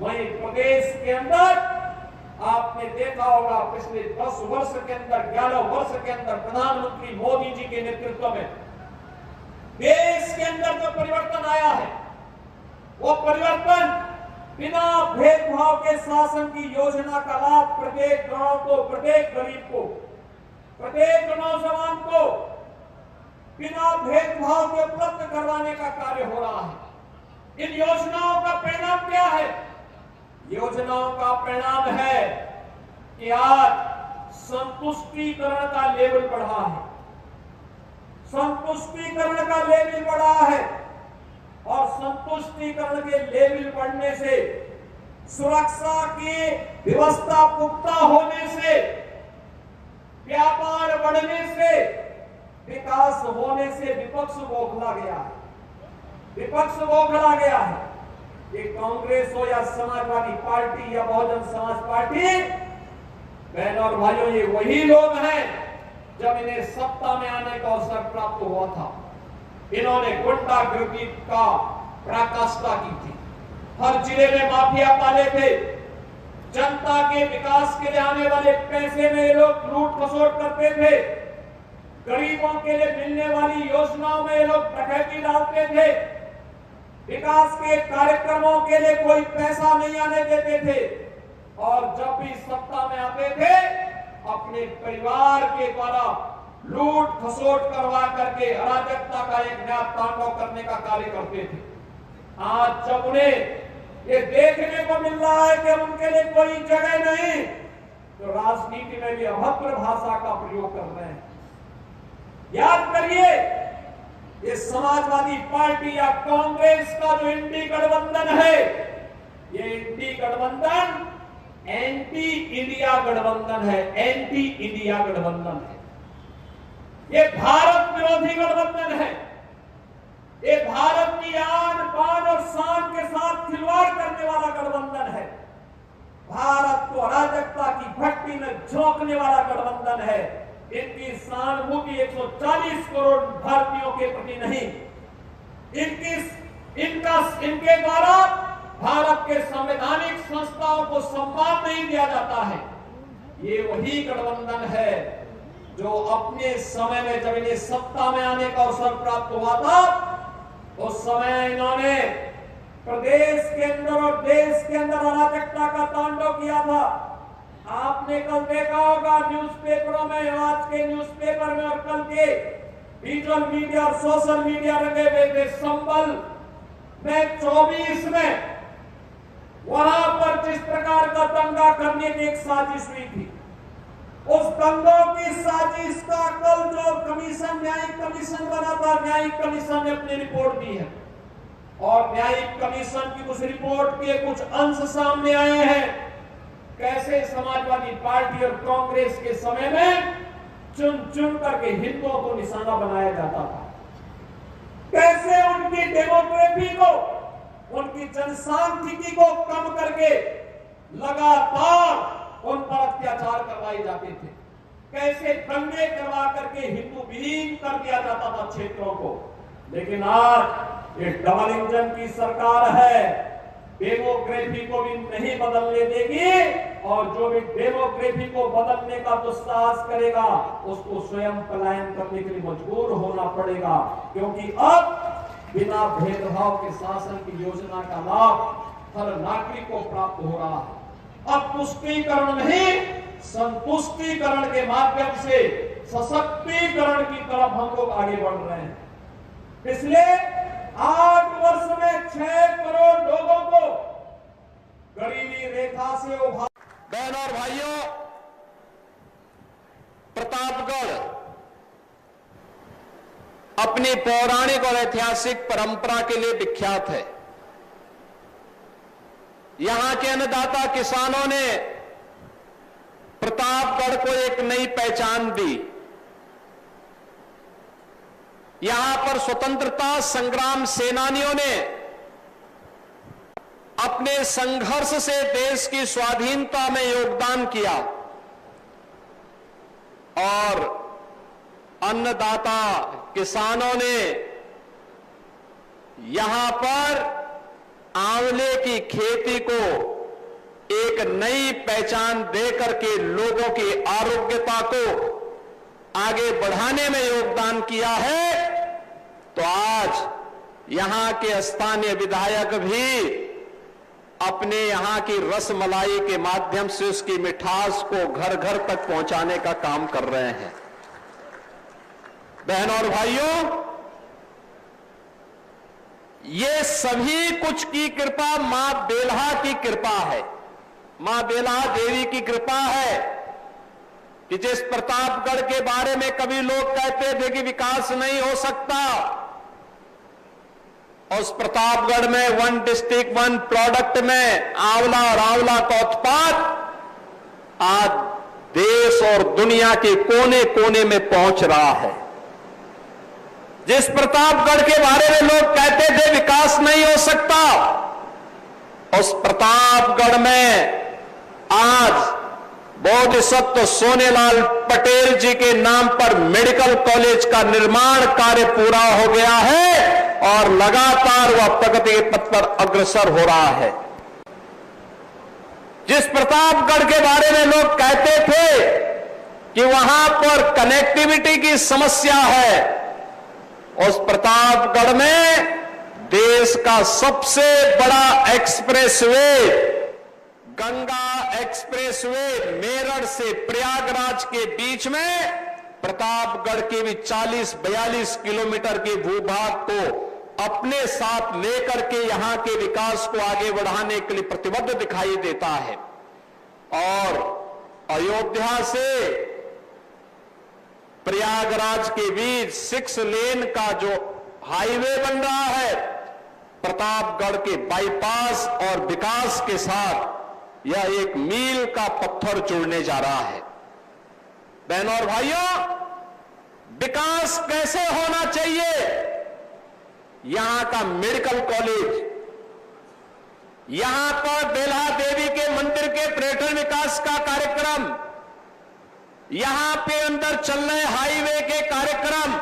वहीं प्रदेश के अंदर आपने देखा होगा पिछले 10 वर्ष के अंदर 11 वर्ष के अंदर प्रधानमंत्री मोदी जी के नेतृत्व में देश के अंदर जो परिवर्तन आया है, वो परिवर्तन बिना भेदभाव के शासन की योजना का लाभ प्रत्येक गांव को, प्रत्येक गरीब को, प्रत्येक नौजवान को बिना भेदभाव के उपलब्ध करवाने का कार्य हो रहा है। इन योजनाओं का परिणाम क्या है? योजनाओं का परिणाम है कि आज संतुष्टिकरण का लेवल बढ़ा है, संतुष्टिकरण का लेवल बढ़ा है और संतुष्टिकरण के लेवल बढ़ने से, सुरक्षा की व्यवस्था पुख्ता होने से, व्यापार बढ़ने से, विकास होने से विपक्ष बौखला गया है, विपक्ष बौखला गया है। ये कांग्रेस हो या समाजवादी पार्टी या बहुजन समाज पार्टी, बहनों और भाइयों, ये वही लोग हैं जब इन्हें सत्ता में आने का अवसर प्राप्त हुआ था, इन्होंने गुंडागर्दी का पराकाष्ठा की थी, हर जिले में माफिया पाले थे, जनता के विकास के लिए आने वाले पैसे में ये लोग लूट खसोट करते थे, गरीबों के लिए मिलने वाली योजनाओं में ये लोग डकैती डालते थे, विकास के कार्यक्रमों के लिए कोई पैसा नहीं आने देते थे और जब भी सत्ता में आते थे अपने परिवार के द्वारा लूट खसोट करवा करके अराजकता का एक नया तांडव करने का कार्य करते थे। आज जब उन्हें ये देखने को मिल रहा है कि उनके लिए कोई जगह नहीं, तो राजनीति में भी अभद्र भाषा का प्रयोग कर रहे हैं। याद करिए, ये समाजवादी पार्टी या कांग्रेस का जो इंडी गठबंधन है, ये इंडी गठबंधन एंटी इंडिया गठबंधन है, एंटी इंडिया गठबंधन है। ये भारत विरोधी गठबंधन है, ये भारत की आन बान और शान के साथ खिलवाड़ करने वाला गठबंधन है, भारत को अराजकता की भट्टी में झोंकने वाला गठबंधन है। इनकी सहानुभूति 140 करोड़ भारतीयों के प्रति नहीं, इनके द्वारा भारत के संवैधानिक संस्थाओं को सम्मान नहीं दिया जाता है। ये वही गठबंधन है जो अपने समय में जब इन्हें सत्ता में आने का अवसर प्राप्त हुआ था, उस समय इन्होंने प्रदेश के अंदर और देश के अंदर अराजकता का तांडव किया था। आपने कल देखा होगा न्यूज़पेपरों में, आज के न्यूज़पेपर में और कल के विजुअल मीडिया और सोशल मीडिया लगे हुए थे। संबल में 24 में वहां पर जिस प्रकार का दंगा करने की एक साजिश हुई थी, उस दंगों की साजिश का कल जो कमीशन, न्यायिक कमीशन बना था, न्यायिक कमीशन ने अपनी रिपोर्ट दी है और न्यायिक कमीशन की उस रिपोर्ट के कुछ अंश सामने आए हैं। कैसे समाजवादी पार्टी और कांग्रेस के समय में चुन चुन करके हिंदुओं को निशाना बनाया जाता था, कैसे उनकी डेमोक्रेसी को, उनकी जनसांख्यिकी को कम करके लगातार उन पर अत्याचार करवाए जाते थे, कैसे दंगे करवा करके हिंदू विहीन कर दिया जाता था क्षेत्रों को। लेकिन आज ये डबल इंजन की सरकार है, डेमोक्रेसी को भी नहीं बदलने देगी और जो भी डेमोक्रेसी को बदलने का दुस्साहस करेगा उसको स्वयं पलायन करने के लिए मजबूर होना पड़ेगा, क्योंकि अब बिना भेदभाव के शासन की योजना का लाभ हर नागरिक को प्राप्त हो रहा है। अब तुष्टीकरण नहीं, संतुष्टीकरण के माध्यम से सशक्तिकरण की तरफ हम लोग आगे बढ़ रहे हैं। पिछले 8 वर्ष में 6 करोड़ लोगों को गरीबी रेखा से उभार। बहनों और भाइयों, प्रतापगढ़ अपनी पौराणिक और ऐतिहासिक परंपरा के लिए विख्यात है। यहां के अन्नदाता किसानों ने प्रतापगढ़ को एक नई पहचान दी। यहां पर स्वतंत्रता संग्राम सेनानियों ने अपने संघर्ष से देश की स्वाधीनता में योगदान किया और अन्नदाता किसानों ने यहां पर आंवले की खेती को एक नई पहचान देकर के लोगों की आरोग्यता को आगे बढ़ाने में योगदान किया है, तो आज यहां के स्थानीय विधायक भी अपने यहां की रसमलाई के माध्यम से उसकी मिठास को घर घर तक पहुंचाने का काम कर रहे हैं। बहनों और भाइयों, ये सभी कुछ की कृपा मां बेल्हा की कृपा है, मां बेल्हा देवी की कृपा है कि जिस प्रतापगढ़ के बारे में कभी लोग कहते थे कि विकास नहीं हो सकता, उस प्रतापगढ़ में 1 डिस्ट्रिक्ट 1 प्रोडक्ट में आंवला और आंवला का उत्पाद आज देश और दुनिया के कोने कोने में पहुंच रहा है। जिस प्रतापगढ़ के बारे में लोग कहते थे विकास नहीं हो सकता, उस प्रतापगढ़ में आज बोधिसत्व सोनेलाल पटेल जी के नाम पर मेडिकल कॉलेज का निर्माण कार्य पूरा हो गया है और लगातार वह प्रगति के पथ पर अग्रसर हो रहा है। जिस प्रतापगढ़ के बारे में लोग कहते थे कि वहां पर कनेक्टिविटी की समस्या है, उस प्रतापगढ़ में देश का सबसे बड़ा एक्सप्रेसवे गंगा एक्सप्रेसवे मेरठ से प्रयागराज के बीच में प्रतापगढ़ के भी 40-42 किलोमीटर के भूभाग को अपने साथ लेकर के यहां के विकास को आगे बढ़ाने के लिए प्रतिबद्ध दिखाई देता है। और अयोध्या से प्रयागराज के बीच 6 लेन का जो हाईवे बन रहा है, प्रतापगढ़ के बाईपास और विकास के साथ यह एक मील का पत्थर जुड़ने जा रहा है। बहनों और भाइयों, विकास कैसे होना चाहिए? यहां का मेडिकल कॉलेज, यहां पर बेल्हा देवी के मंदिर के पर्यटन विकास का कार्यक्रम, यहां पे अंदर चल रहे हाईवे के कार्यक्रम,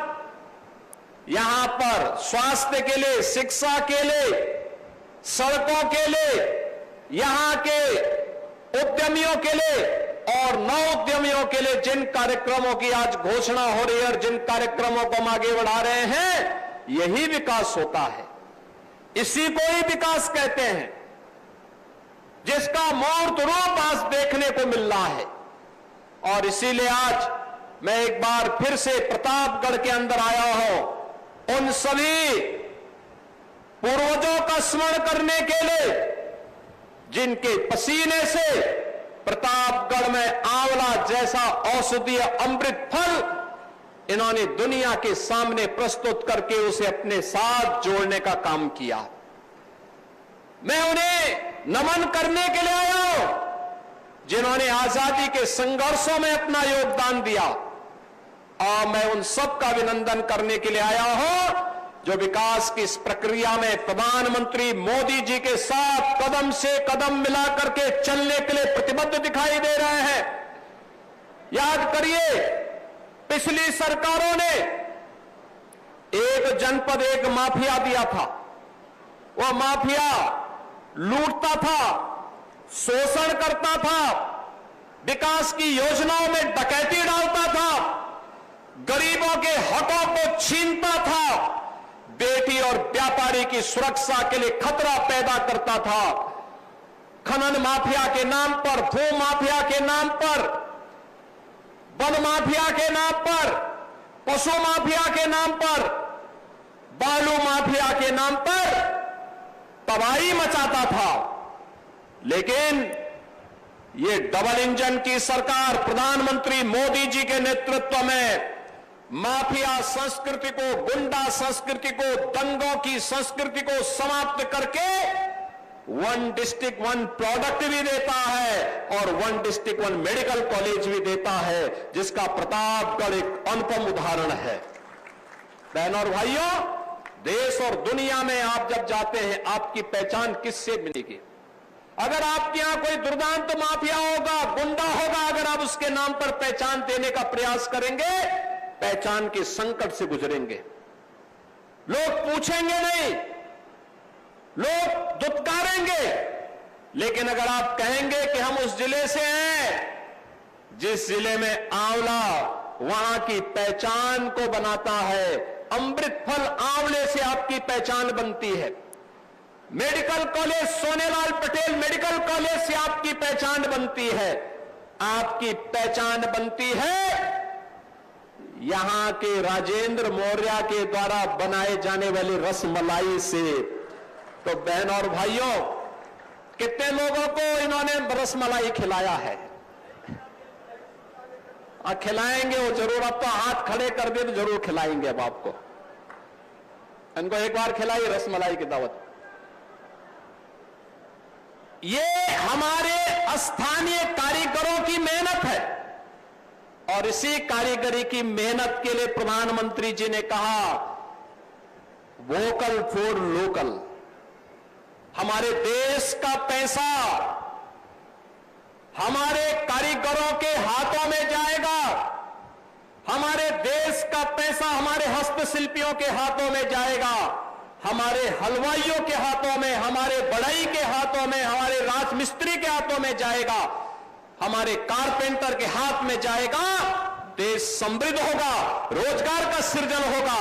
यहां पर स्वास्थ्य के लिए, शिक्षा के लिए, सड़कों के लिए, यहां के उद्यमियों के लिए और नव उद्यमियों के लिए जिन कार्यक्रमों की आज घोषणा हो रही है और जिन कार्यक्रमों को हम आगे बढ़ा रहे हैं, यही विकास होता है। इसी को ही विकास कहते हैं, जिसका मूर्त रूप आज देखने को मिल रहा है। और इसीलिए आज मैं एक बार फिर से प्रतापगढ़ के अंदर आया हूं, उन सभी पूर्वजों का स्मरण करने के लिए जिनके पसीने से प्रतापगढ़ में आंवला जैसा औषधीय अमृत फल इन्होंने दुनिया के सामने प्रस्तुत करके उसे अपने साथ जोड़ने का काम किया। मैं उन्हें नमन करने के लिए आया हूं, जिन्होंने आजादी के संघर्षों में अपना योगदान दिया, और मैं उन सब का अभिनंदन करने के लिए आया हूं जो विकास की इस प्रक्रिया में प्रधानमंत्री मोदी जी के साथ कदम से कदम मिलाकर के चलने के लिए प्रतिबद्ध दिखाई दे रहे हैं। याद करिए, पिछली सरकारों ने एक जनपद एक माफिया दिया था। वह माफिया लूटता था, शोषण करता था, विकास की योजनाओं में डकैती डालता था, गरीबों के हकों को छीनता था, बेटी और व्यापारी की सुरक्षा के लिए खतरा पैदा करता था। खनन माफिया के नाम पर, भू माफिया के नाम पर, वन माफिया के नाम पर, पशु माफिया के नाम पर, बालू माफिया के नाम पर तबाही मचाता था। लेकिन ये डबल इंजन की सरकार प्रधानमंत्री मोदी जी के नेतृत्व में माफिया संस्कृति को, गुंडा संस्कृति को, दंगों की संस्कृति को समाप्त करके 1 डिस्ट्रिक्ट 1 प्रोडक्ट भी देता है और 1 डिस्ट्रिक्ट 1 मेडिकल कॉलेज भी देता है, जिसका प्रतापगढ़ एक अनुपम उदाहरण है। बहनों और भाइयों, देश और दुनिया में आप जब जाते हैं, आपकी पहचान किससे मिलेगी? अगर आपके यहां कोई दुर्दांत माफिया होगा, गुंडा होगा, अगर आप उसके नाम पर पहचान देने का प्रयास करेंगे, पहचान के संकट से गुजरेंगे। लोग पूछेंगे नहीं लोग दुत्कारेंगे, लेकिन अगर आप कहेंगे कि हम उस जिले से हैं जिस जिले में आंवला वहां की पहचान को बनाता है, अमृत फल आंवले से आपकी पहचान बनती है, medical college Sonelal Patel medical college से आपकी पहचान बनती है, आपकी पहचान बनती है यहां के राजेंद्र मौर्य के द्वारा बनाए जाने वाली रसमलाई से। तो बहन और भाइयों, कितने लोगों को इन्होंने रसमलाई खिलाया है? खिलाएंगे वो जरूर, अब तो हाथ खड़े कर दिए तो जरूर खिलाएंगे अब आपको। इनको एक बार खिलाई रसमलाई की दावत। ये हमारे स्थानीय कारीगरों की मेहनत है और इसी कारीगरी की मेहनत के लिए प्रधानमंत्री जी ने कहा वोकल फॉर लोकल। हमारे देश का पैसा हमारे कारीगरों के हाथों में जाएगा, हमारे देश का पैसा हमारे हस्तशिल्पियों के हाथों में जाएगा, हमारे हलवाइयों के हाथों में, हमारे बढ़ई के हाथों में, हमारे राजमिस्त्री के हाथों में जाएगा, हमारे कारपेंटर के हाथ में जाएगा। देश समृद्ध होगा, रोजगार का सृजन होगा।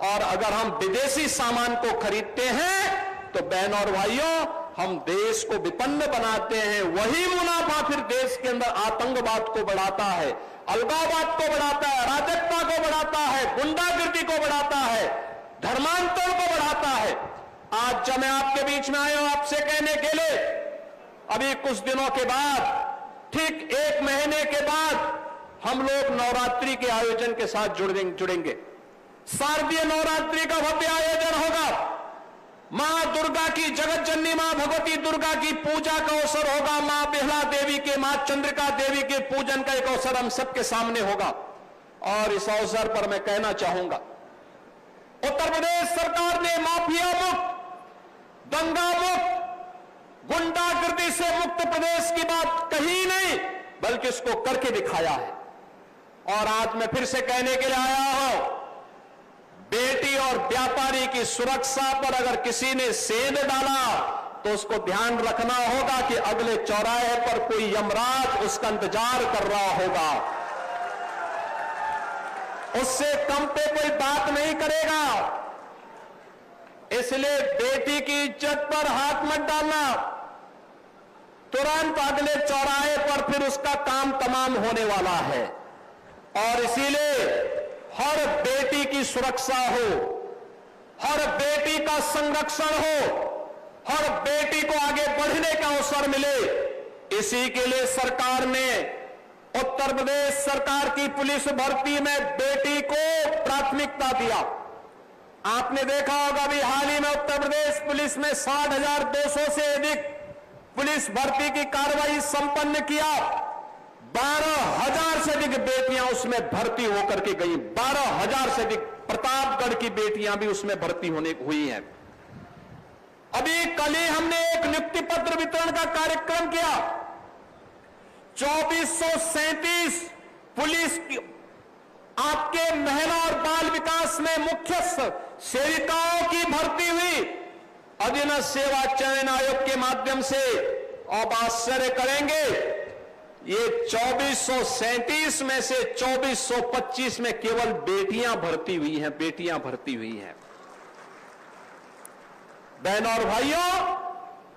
और अगर हम विदेशी सामान को खरीदते हैं तो बहन और भाइयों, हम देश को विपन्न बनाते हैं। वही मुनाफा फिर देश के अंदर आतंकवाद को बढ़ाता है, अलगाववाद को बढ़ाता है, अराजकता को बढ़ाता है, गुंडागर्दी को बढ़ाता है, धर्मांतर को बढ़ाता है। आज जब मैं आपके बीच में आया हूं आपसे कहने के लिए, अभी कुछ दिनों के बाद, ठीक 1 महीने के बाद हम लोग नवरात्रि के आयोजन के साथ जुड़ेंगे। शारदीय नवरात्रि का भव्य आयोजन होगा। मां दुर्गा की, जगत जननी मां भगवती दुर्गा की पूजा का अवसर होगा। मां बिहला देवी के, मां चंद्रिका देवी के पूजन का एक अवसर हम सबके सामने होगा। और इस अवसर पर मैं कहना चाहूंगा, उत्तर प्रदेश सरकार ने माफिया मुक्त, दंगा मुक्त, गुंडागर्दी से मुक्त प्रदेश की बात कही नहीं, बल्कि इसको करके दिखाया है। और आज मैं फिर से कहने के लिए आया हूं, बेटी और व्यापारी की सुरक्षा पर अगर किसी ने सेंध डाला तो उसको ध्यान रखना होगा कि अगले चौराहे पर कोई यमराज उसका इंतजार कर रहा होगा, उससे कम पे कोई बात नहीं करेगा। इसलिए बेटी की इज्जत पर हाथ मत डालना, तुरंत अगले चौराहे पर फिर उसका काम तमाम होने वाला है। और इसीलिए हर बेटी की सुरक्षा हो, हर बेटी का संरक्षण हो, हर बेटी को आगे बढ़ने का अवसर मिले, इसी के लिए सरकार ने उत्तर प्रदेश सरकार की पुलिस भर्ती में बेटी को प्राथमिकता दिया। आपने देखा होगा अभी हाल ही में उत्तर प्रदेश पुलिस में 60,200 से अधिक पुलिस भर्ती की कार्रवाई संपन्न किया। 12,000 से अधिक बेटियां उसमें भर्ती होकर के गई। 12,000 से अधिक प्रतापगढ़ की बेटियां भी उसमें भर्ती हुई हैं। अभी कल ही हमने एक नियुक्ति पत्र वितरण का कार्यक्रम किया। 2437 पुलिस आपके महिला और बाल विकास में मुख्य सेविकाओं की भर्ती हुई अधीनस्थ सेवा चयन आयोग के माध्यम से। आप आश्चर्य करेंगे, ये 2437 में से 2425 में केवल बेटियां भर्ती हुई हैं, बेटियां भर्ती हुई हैं। बहनों और भाइयों,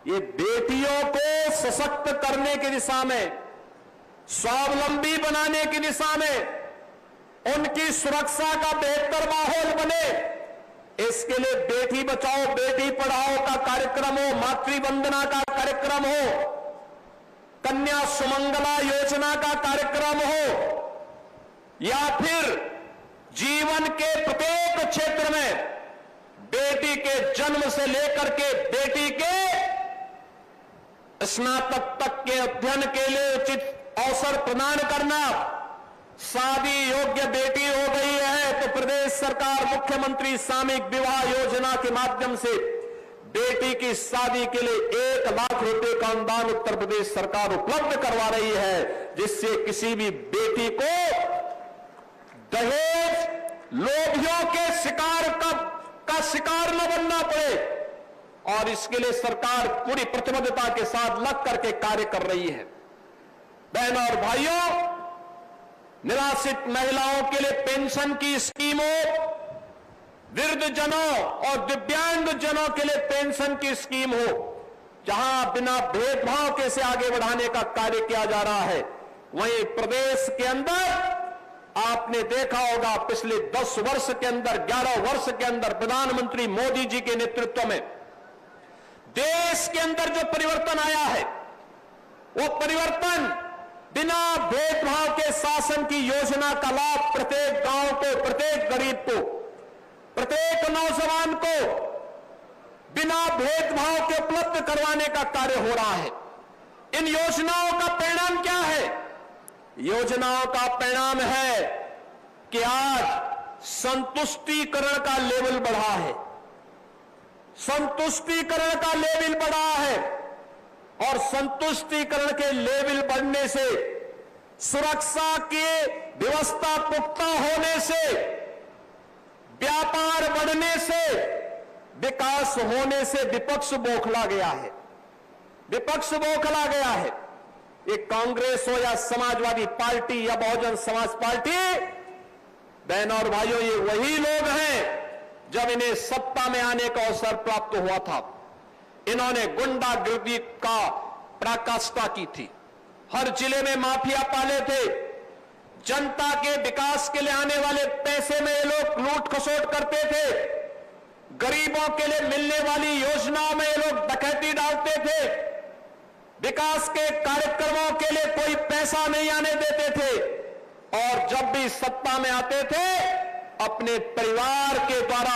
ये बेटियों को सशक्त करने की दिशा में, स्वावलंबी बनाने की दिशा में, उनकी सुरक्षा का बेहतर माहौल बने, इसके लिए बेटी बचाओ बेटी पढ़ाओ का कार्यक्रम हो, मातृवंदना का कार्यक्रम हो, कन्या सुमंगला योजना का कार्यक्रम हो, या फिर जीवन के प्रत्येक क्षेत्र में बेटी के जन्म से लेकर के बेटी के स्नातक तक के अध्ययन के लिए उचित अवसर प्रदान करना। शादी योग्य बेटी हो गई है तो प्रदेश सरकार मुख्यमंत्री सामूहिक विवाह योजना के माध्यम से बेटी की शादी के लिए 1 लाख रुपए का अनुदान उत्तर प्रदेश सरकार उपलब्ध करवा रही है, जिससे किसी भी बेटी को दहेज लोभियों के शिकार का शिकार न बनना पड़े। और इसके लिए सरकार पूरी प्रतिबद्धता के साथ लग करके कार्य कर रही है। बहनों और भाइयों, निराश्रित महिलाओं के लिए पेंशन की स्कीमों, वृद्धजनों और दिव्यांग जनों के लिए पेंशन की स्कीम हो, जहां बिना भेदभाव के से आगे बढ़ाने का कार्य किया जा रहा है, वहीं प्रदेश के अंदर आपने देखा होगा पिछले 10 वर्ष के अंदर, 11 वर्ष के अंदर प्रधानमंत्री मोदी जी के नेतृत्व में देश के अंदर जो परिवर्तन आया है, वो परिवर्तन बिना भेदभाव के शासन की योजना का लाभ प्रत्येक गांव को, प्रत्येक गरीब को, प्रत्येक नौजवान को बिना भेदभाव के उपलब्ध करवाने का कार्य हो रहा है। इन योजनाओं का परिणाम क्या है? योजनाओं का परिणाम है कि आज संतुष्टिकरण का लेवल बढ़ा है, संतुष्टिकरण का लेवल बढ़ा है, और संतुष्टिकरण के लेवल बढ़ने से, सुरक्षा की व्यवस्था पुख्ता होने से, व्यापार बढ़ने से, विकास होने से विपक्ष बौखला गया है, विपक्ष बौखला गया है। ये कांग्रेस हो या समाजवादी पार्टी या बहुजन समाज पार्टी, बहनों और भाइयों, ये वही लोग हैं जब इन्हें सत्ता में आने का अवसर प्राप्त हुआ था, इन्होंने गुंडागर्दी का पराकाष्ठा की थी, हर जिले में माफिया पाले थे, जनता के विकास के लिए आने वाले पैसे में ये लोग लूट खसोट करते थे, गरीबों के लिए मिलने वाली योजनाओं में ये लोग डकैती डालते थे, विकास के कार्यक्रमों के लिए कोई पैसा नहीं आने देते थे, और जब भी सत्ता में आते थे अपने परिवार के द्वारा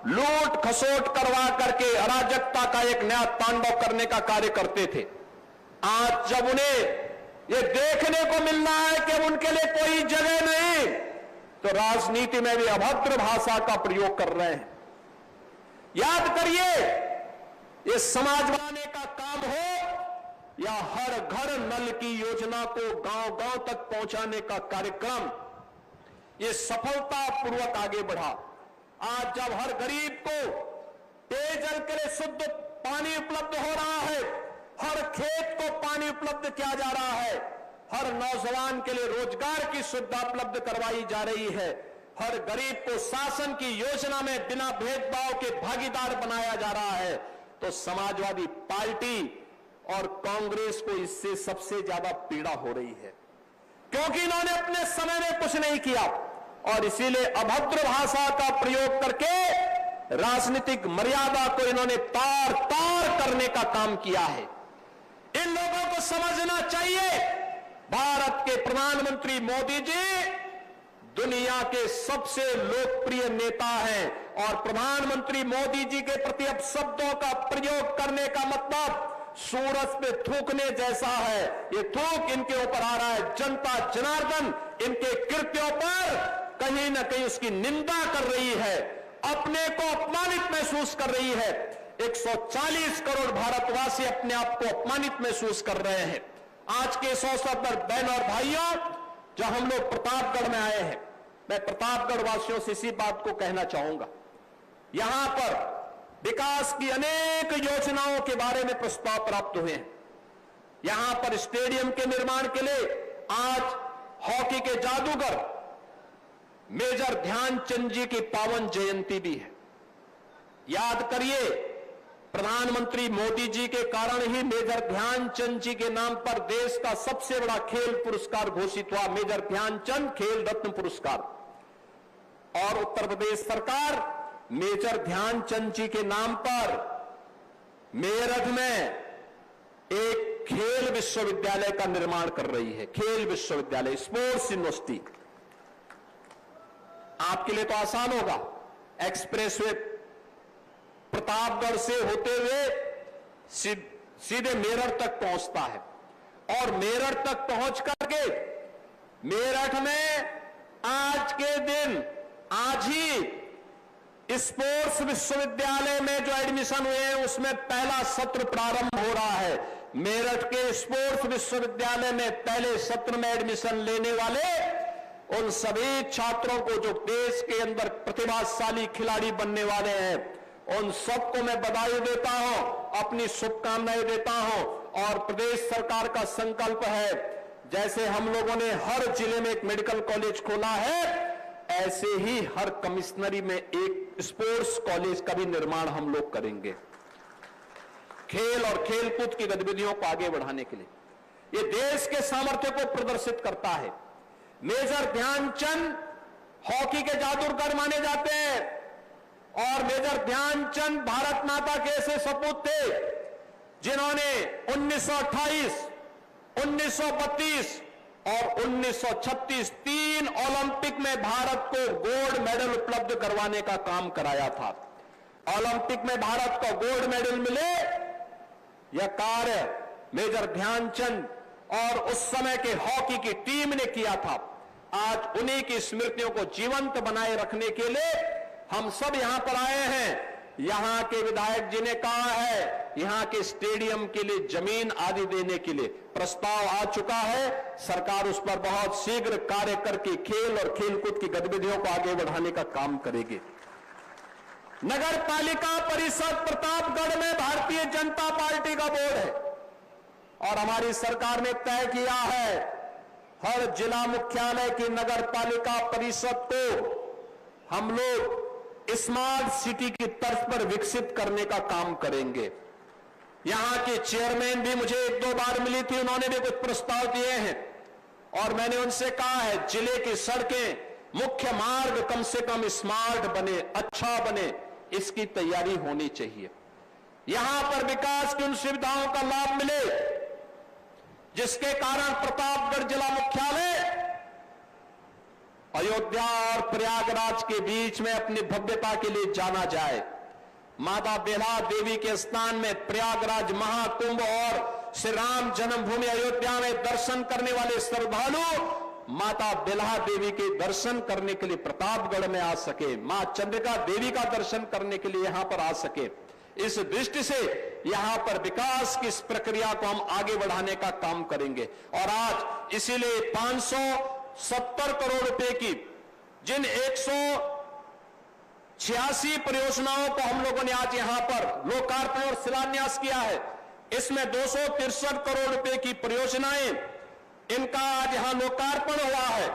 लूट खसोट करवा करके अराजकता का एक नया तांडव करने का कार्य करते थे। आज जब उन्हें ये देखने को मिल रहा है कि उनके लिए कोई जगह नहीं, तो राजनीति में भी अभद्र भाषा का प्रयोग कर रहे हैं। याद करिए, ये समाज बनाने का काम हो या हर घर नल की योजना को गांव गांव तक पहुंचाने का कार्यक्रम, ये सफलतापूर्वक आगे बढ़ा। आज जब हर गरीब को पेयजल के लिए शुद्ध पानी उपलब्ध हो रहा है, हर खेत को पानी उपलब्ध किया जा रहा है, हर नौजवान के लिए रोजगार की सुविधा उपलब्ध करवाई जा रही है, हर गरीब को शासन की योजना में बिना भेदभाव के भागीदार बनाया जा रहा है, तो समाजवादी पार्टी और कांग्रेस को इससे सबसे ज्यादा पीड़ा हो रही है, क्योंकि इन्होंने अपने समय में कुछ नहीं किया और इसीलिए अभद्र भाषा का प्रयोग करके राजनीतिक मर्यादा को इन्होंने तार तार करने का काम किया है। इन लोगों को समझना चाहिए, भारत के प्रधानमंत्री मोदी जी दुनिया के सबसे लोकप्रिय नेता हैं और प्रधानमंत्री मोदी जी के प्रति अब शब्दों का प्रयोग करने का मतलब सूरज पे थूकने जैसा है। ये थूक इनके ऊपर आ रहा है, जनता जनार्दन इनके कृत्यों पर कहीं ना कहीं उसकी निंदा कर रही है, अपने को अपमानित महसूस कर रही है। 140 करोड़ भारतवासी अपने आप को अपमानित महसूस कर रहे हैं। आज के इस अवसर पर बहनों और भाइयों, जब हम लोग प्रतापगढ़ में आए हैं, मैं प्रतापगढ़ वासियों से इसी बात को कहना चाहूंगा, यहां पर विकास की अनेक योजनाओं के बारे में प्रस्ताव प्राप्त हुए हैं। यहां पर स्टेडियम के निर्माण के लिए आज हॉकी के जादूगर मेजर ध्यानचंद जी की पावन जयंती भी है। याद करिए, प्रधानमंत्री मोदी जी के कारण ही मेजर ध्यानचंद जी के नाम पर देश का सबसे बड़ा खेल पुरस्कार घोषित हुआ, मेजर ध्यानचंद खेल रत्न पुरस्कार। और उत्तर प्रदेश सरकार मेजर ध्यानचंद जी के नाम पर मेरठ में एक खेल विश्वविद्यालय का निर्माण कर रही है। खेल विश्वविद्यालय, स्पोर्ट्स यूनिवर्सिटी। आपके लिए तो आसान होगा, एक्सप्रेसवे प्रतापगढ़ से होते हुए सीधे मेरठ तक पहुंचता है और मेरठ तक पहुंच करके मेरठ में आज के दिन, आज ही स्पोर्ट्स विश्वविद्यालय में जो एडमिशन हुए हैं उसमें पहला सत्र प्रारंभ हो रहा है। मेरठ के स्पोर्ट्स विश्वविद्यालय में पहले सत्र में एडमिशन लेने वाले उन सभी छात्रों को जो देश के अंदर प्रतिभाशाली खिलाड़ी बनने वाले हैं, उन सबको मैं बधाई देता हूं, अपनी शुभकामनाएं देता हूं। और प्रदेश सरकार का संकल्प है, जैसे हम लोगों ने हर जिले में एक मेडिकल कॉलेज खोला है, ऐसे ही हर कमिश्नरी में एक स्पोर्ट्स कॉलेज का भी निर्माण हम लोग करेंगे, खेल और खेलकूद की गतिविधियों को आगे बढ़ाने के लिए। ये देश के सामर्थ्य को प्रदर्शित करता है। मेजर ध्यानचंद हॉकी के जादूगर माने जाते हैं और मेजर ध्यानचंद भारत माता के ऐसे सपूत थे जिन्होंने 1928, 1932 और 1936 तीन ओलंपिक में भारत को गोल्ड मेडल उपलब्ध करवाने का काम कराया था। ओलंपिक में भारत को गोल्ड मेडल मिले, यह कार्य मेजर ध्यानचंद और उस समय के हॉकी की टीम ने किया था। आज उन्हीं की स्मृतियों को जीवंत बनाए रखने के लिए हम सब यहां पर आए हैं। यहां के विधायक जी ने कहा है, यहां के स्टेडियम के लिए जमीन आदि देने के लिए प्रस्ताव आ चुका है। सरकार उस पर बहुत शीघ्र कार्य करके खेल और खेलकूद की गतिविधियों को आगे बढ़ाने का काम करेगी। नगर पालिका परिषद प्रतापगढ़ में भारतीय जनता पार्टी का बोर्ड है और हमारी सरकार ने तय किया है, हर जिला मुख्यालय की नगर पालिका परिषद को हम लोग स्मार्ट सिटी की तर्ज पर विकसित करने का काम करेंगे। यहां के चेयरमैन भी मुझे एक दो बार मिली थी, उन्होंने भी कुछ प्रस्ताव दिए हैं और मैंने उनसे कहा है, जिले की सड़कें, मुख्य मार्ग कम से कम स्मार्ट बने, अच्छा बने, इसकी तैयारी होनी चाहिए। यहां पर विकास की उन सुविधाओं का लाभ मिले जिसके कारण प्रतापगढ़ जिला मुख्यालय अयोध्या और प्रयागराज के बीच में अपनी भव्यता के लिए जाना जाए। माता बेल्हा देवी के स्थान में प्रयागराज महाकुंभ और श्री राम जन्मभूमि अयोध्या में दर्शन करने वाले श्रद्धालु माता बेल्हा देवी के दर्शन करने के लिए प्रतापगढ़ में आ सके, मां चंद्रिका देवी का दर्शन करने के लिए यहां पर आ सके। इस दृष्टि से यहां पर विकास की इस प्रक्रिया को हम आगे बढ़ाने का काम करेंगे। और आज इसीलिए 570 करोड़ रुपए की जिन 186 परियोजनाओं को हम लोगों ने आज यहां पर लोकार्पण और शिलान्यास किया है, इसमें 263 करोड़ रुपए की परियोजनाएं, इनका आज यहां लोकार्पण हुआ है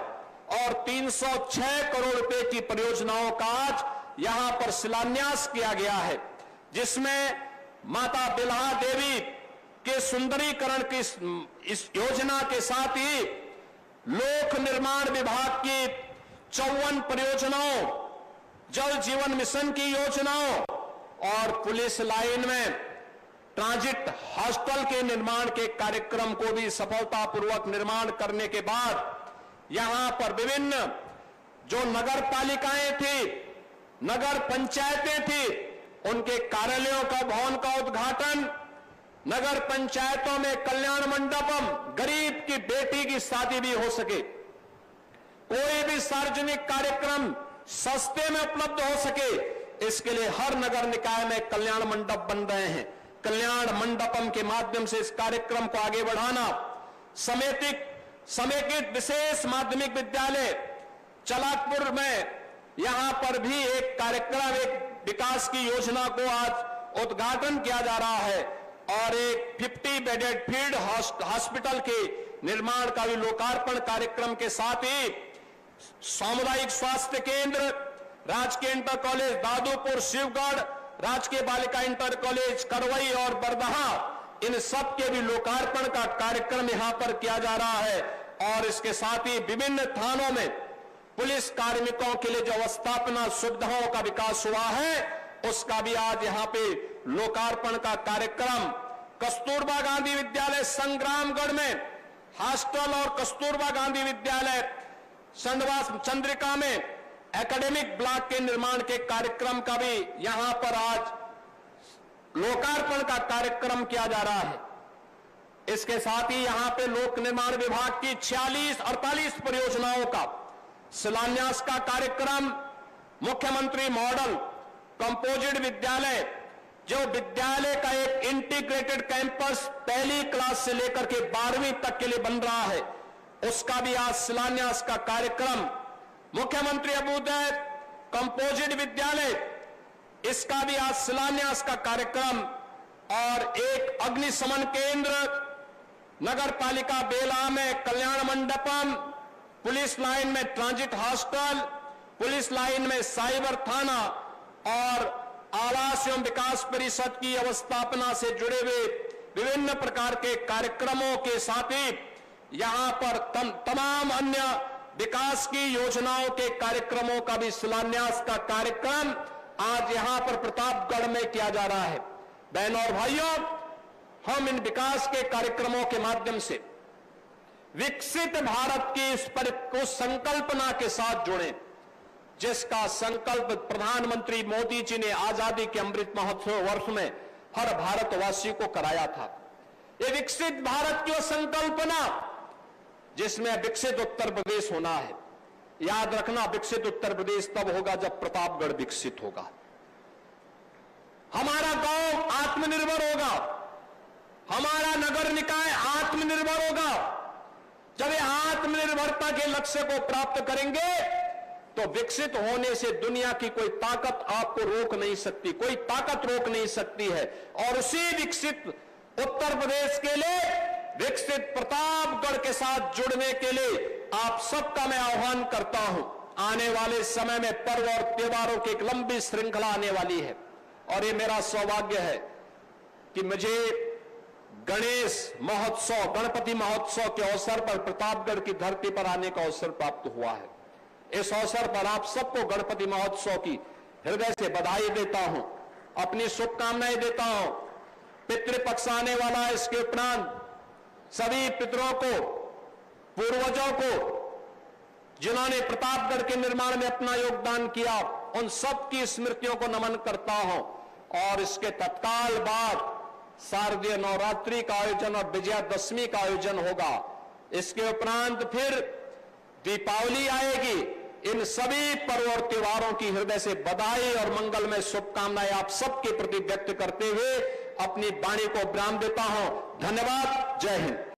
और 306 करोड़ रुपए की परियोजनाओं का आज यहां पर शिलान्यास किया गया है, जिसमें माता बेल्हा देवी के सुंदरीकरण की इस योजना के साथ ही लोक निर्माण विभाग की 54 परियोजनाओं, जल जीवन मिशन की योजनाओं और पुलिस लाइन में ट्रांजिट हॉस्टल के निर्माण के कार्यक्रम को भी सफलतापूर्वक निर्माण करने के बाद यहां पर विभिन्न जो नगर पालिकाएं थी, नगर पंचायतें थी, उनके कार्यालयों का भवन का उद्घाटन, नगर पंचायतों में कल्याण मंडपम, गरीब की बेटी की शादी भी हो सके, कोई भी सार्वजनिक कार्यक्रम सस्ते में उपलब्ध हो सके, इसके लिए हर नगर निकाय में कल्याण मंडप बन रहे हैं। कल्याण मंडपम के माध्यम से इस कार्यक्रम को आगे बढ़ाना, समेकित विशेष माध्यमिक विद्यालय चलाकपुर में यहां पर भी एक कार्यक्रम, एक विकास की योजना को आज उद्घाटन किया जा रहा है और एक 50 बेडेड फील्ड हॉस्पिटल के निर्माण का भी लोकार्पण कार्यक्रम के साथ ही सामुदायिक स्वास्थ्य केंद्र, राजकीय इंटर कॉलेज दादूपुर शिवगढ़, राजकीय बालिका इंटर कॉलेज करवई और बरदहा, इन सब के भी लोकार्पण का कार्यक्रम यहां पर किया जा रहा है। और इसके साथ ही विभिन्न थानों में पुलिस कार्मिकों के लिए जो अवस्थापना सुविधाओं का विकास हुआ है, उसका भी आज यहां पे लोकार्पण का कार्यक्रम, कस्तूरबा गांधी विद्यालय संग्रामगढ़ में हॉस्टल और कस्तूरबा गांधी विद्यालय चंद्रिका में एकेडमिक ब्लॉक के निर्माण के कार्यक्रम का भी यहां पर आज लोकार्पण का कार्यक्रम किया जा रहा है। इसके साथ ही यहां पे लोक निर्माण विभाग की 46-48 परियोजनाओं का शिलान्यास का कार्यक्रम, मुख्यमंत्री मॉडल कंपोजिट विद्यालय, जो विद्यालय का एक इंटीग्रेटेड कैंपस पहली क्लास से लेकर के 12वीं तक के लिए बन रहा है, उसका भी आज शिलान्यास का कार्यक्रम, मुख्यमंत्री अभ्युदय कंपोजिट विद्यालय इसका भी आज शिलान्यास का कार्यक्रम और एक अग्निशमन केंद्र, नगर पालिका बेला में कल्याण मंडपम, पुलिस लाइन में ट्रांजिट हॉस्टल, पुलिस लाइन में साइबर थाना और आवास एवं विकास परिषद की अवस्थापना से जुड़े हुए विभिन्न प्रकार के कार्यक्रमों के साथ ही यहां पर तमाम अन्य विकास की योजनाओं के कार्यक्रमों का भी शिलान्यास का कार्यक्रम आज यहां पर प्रतापगढ़ में किया जा रहा है। बहनों और भाइयों, हम इन विकास के कार्यक्रमों के माध्यम से विकसित भारत की उस संकल्पना के साथ जुड़े जिसका संकल्प प्रधानमंत्री मोदी जी ने आजादी के अमृत महोत्सव वर्ष में हर भारतवासी को कराया था। ये विकसित भारत की संकल्पना जिसमें विकसित उत्तर प्रदेश होना है। याद रखना, विकसित उत्तर प्रदेश तब होगा जब प्रतापगढ़ विकसित होगा, हमारा गांव आत्मनिर्भर होगा, हमारा नगर निकाय आत्मनिर्भर होगा। जब ये आत्मनिर्भरता के लक्ष्य को प्राप्त करेंगे तो विकसित होने से दुनिया की कोई ताकत आपको रोक नहीं सकती, कोई ताकत रोक नहीं सकती है। और उसी विकसित उत्तर प्रदेश के लिए, विकसित प्रतापगढ़ के साथ जुड़ने के लिए आप सबका मैं आह्वान करता हूं। आने वाले समय में पर्व और त्योहारों की एक लंबी श्रृंखला आने वाली है और ये मेरा सौभाग्य है कि मुझे गणेश महोत्सव, गणपति महोत्सव के अवसर पर प्रतापगढ़ की धरती पर आने का अवसर प्राप्त हुआ है। इस अवसर पर आप सबको गणपति महोत्सव की हृदय से बधाई देता हूं, अपनी शुभकामनाएं देता हूं। पितृपक्ष आने वाला है, इसके उपरांत सभी पितरों को, पूर्वजों को, जिन्होंने प्रतापगढ़ के निर्माण में अपना योगदान किया, उन सब की स्मृतियों को नमन करता हूं। और इसके तत्काल बाद शारदीय नवरात्रि का आयोजन और विजयादशमी का आयोजन होगा। इसके उपरांत फिर दीपावली आएगी। इन सभी पर्व और त्योहारों की हृदय से बधाई और मंगलमय शुभकामनाएं आप सबके प्रति व्यक्त करते हुए अपनी वाणी को विराम देता हूं। धन्यवाद। जय हिंद।